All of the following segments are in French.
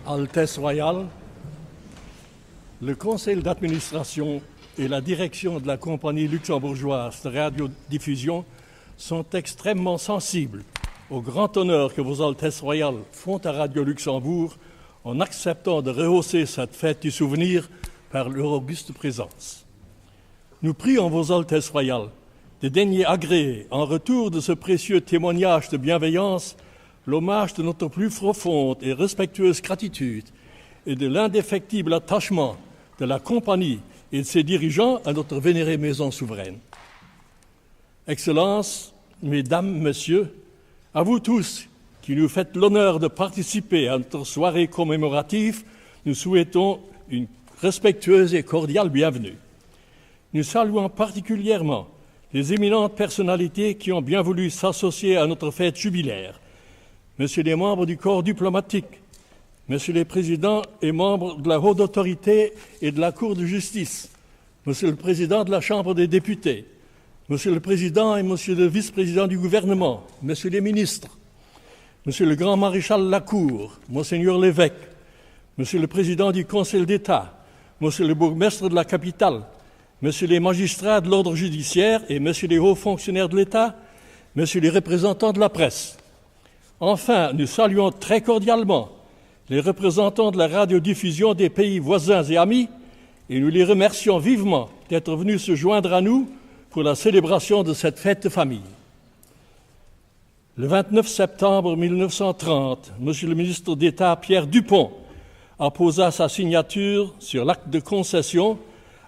Altesse royale, le conseil d'administration et la direction de la compagnie luxembourgeoise de radiodiffusion sont extrêmement sensibles au grand honneur que vos Altesses royales font à Radio Luxembourg en acceptant de rehausser cette fête du souvenir par leur auguste présence. Nous prions vos Altesses royales de daigner agréer, en retour de ce précieux témoignage de bienveillance, l'hommage de notre plus profonde et respectueuse gratitude et de l'indéfectible attachement de la compagnie et de ses dirigeants à notre vénérée maison souveraine. Excellences, Mesdames, Messieurs, à vous tous qui nous faites l'honneur de participer à notre soirée commémorative, nous souhaitons une respectueuse et cordiale bienvenue. Nous saluons particulièrement les éminentes personnalités qui ont bien voulu s'associer à notre fête jubilaire. Messieurs les membres du corps diplomatique, Messieurs les présidents et membres de la haute autorité et de la Cour de justice, Monsieur le président de la Chambre des députés, Monsieur le président et Monsieur le vice-président du gouvernement, Messieurs les ministres, Monsieur le grand maréchal Lacour, Monseigneur l'évêque, Monsieur le président du Conseil d'État, Monsieur le bourgmestre de la capitale, Messieurs les magistrats de l'ordre judiciaire et Messieurs les hauts fonctionnaires de l'État, Messieurs les représentants de la presse. Enfin, nous saluons très cordialement les représentants de la radiodiffusion des pays voisins et amis et nous les remercions vivement d'être venus se joindre à nous pour la célébration de cette fête de famille. Le 29 septembre 1930, Monsieur le ministre d'État Pierre Dupont apposa sa signature sur l'acte de concession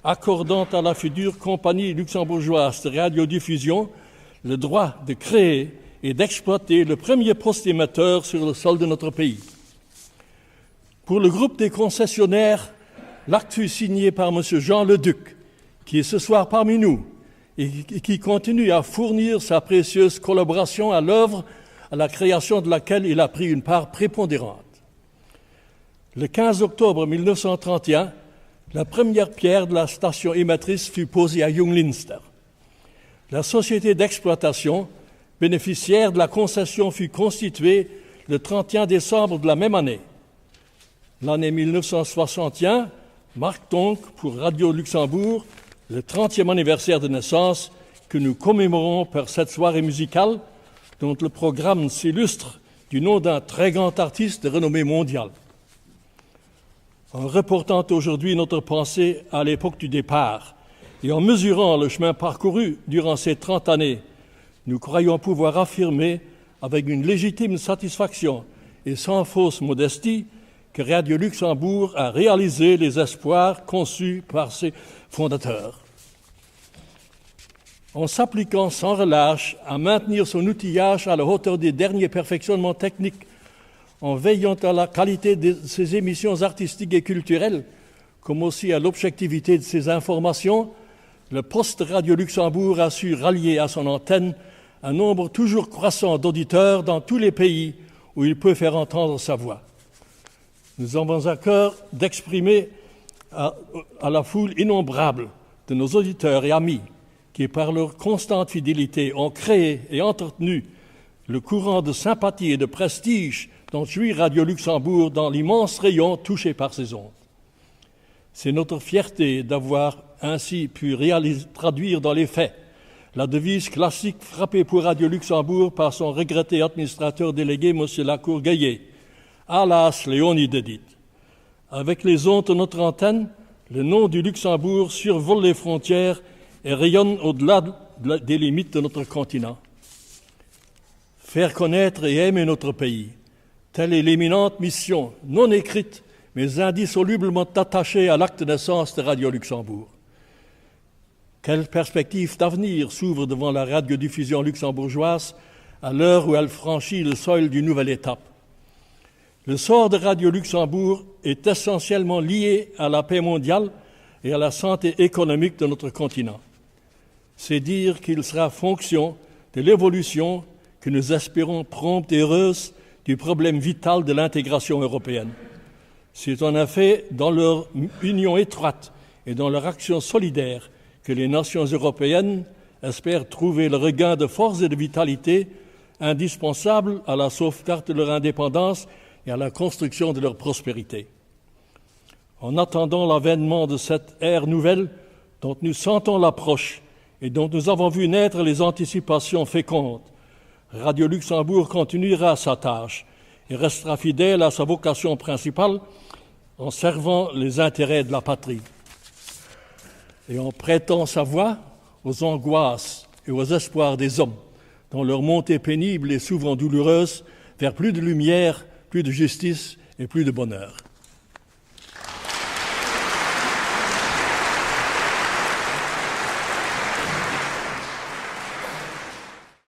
accordant à la future compagnie luxembourgeoise de radiodiffusion le droit de créer et d'exploiter le premier poste émetteur sur le sol de notre pays. Pour le groupe des concessionnaires, l'acte fut signé par M. Jean Leduc, qui est ce soir parmi nous et qui continue à fournir sa précieuse collaboration à l'œuvre à la création de laquelle il a pris une part prépondérante. Le 15 octobre 1931, la première pierre de la station émettrice fut posée à Junglinster. La société d'exploitation bénéficiaire de la concession fut constituée le 31 décembre de la même année. L'année 1961 marque donc pour Radio Luxembourg le 30e anniversaire de naissance que nous commémorons par cette soirée musicale dont le programme s'illustre du nom d'un très grand artiste de renommée mondiale. En reportant aujourd'hui notre pensée à l'époque du départ et en mesurant le chemin parcouru durant ces 30 années, nous croyons pouvoir affirmer avec une légitime satisfaction et sans fausse modestie que Radio Luxembourg a réalisé les espoirs conçus par ses fondateurs. En s'appliquant sans relâche à maintenir son outillage à la hauteur des derniers perfectionnements techniques, en veillant à la qualité de ses émissions artistiques et culturelles, comme aussi à l'objectivité de ses informations, le poste Radio Luxembourg a su rallier à son antenne un nombre toujours croissant d'auditeurs dans tous les pays où il peut faire entendre sa voix. Nous avons à cœur d'exprimer à la foule innombrable de nos auditeurs et amis qui, par leur constante fidélité, ont créé et entretenu le courant de sympathie et de prestige dont jouit Radio Luxembourg dans l'immense rayon touché par ses ondes. C'est notre fierté d'avoir ainsi pu traduire dans les faits la devise classique frappée pour Radio Luxembourg par son regretté administrateur délégué, M. Lacour-Gaillet. Alas, Léonie dedit. Avec les ondes de notre antenne, le nom du Luxembourg survole les frontières et rayonne au-delà des limites de notre continent. Faire connaître et aimer notre pays, telle est l'éminente mission, non écrite, mais indissolublement attachée à l'acte de naissance de Radio Luxembourg. Quelle perspective d'avenir s'ouvre devant la radiodiffusion luxembourgeoise à l'heure où elle franchit le seuil d'une nouvelle étape. Le sort de Radio Luxembourg est essentiellement lié à la paix mondiale et à la santé économique de notre continent. C'est dire qu'il sera fonction de l'évolution que nous espérons prompte et heureuse du problème vital de l'intégration européenne. C'est en effet dans leur union étroite et dans leur action solidaire que les nations européennes espèrent trouver le regain de force et de vitalité indispensable à la sauvegarde de leur indépendance et à la construction de leur prospérité. En attendant l'avènement de cette ère nouvelle dont nous sentons l'approche et dont nous avons vu naître les anticipations fécondes, Radio Luxembourg continuera sa tâche et restera fidèle à sa vocation principale en servant les intérêts de la patrie et en prêtant sa voix aux angoisses et aux espoirs des hommes, dans leur montée pénible et souvent douloureuse vers plus de lumière, plus de justice et plus de bonheur.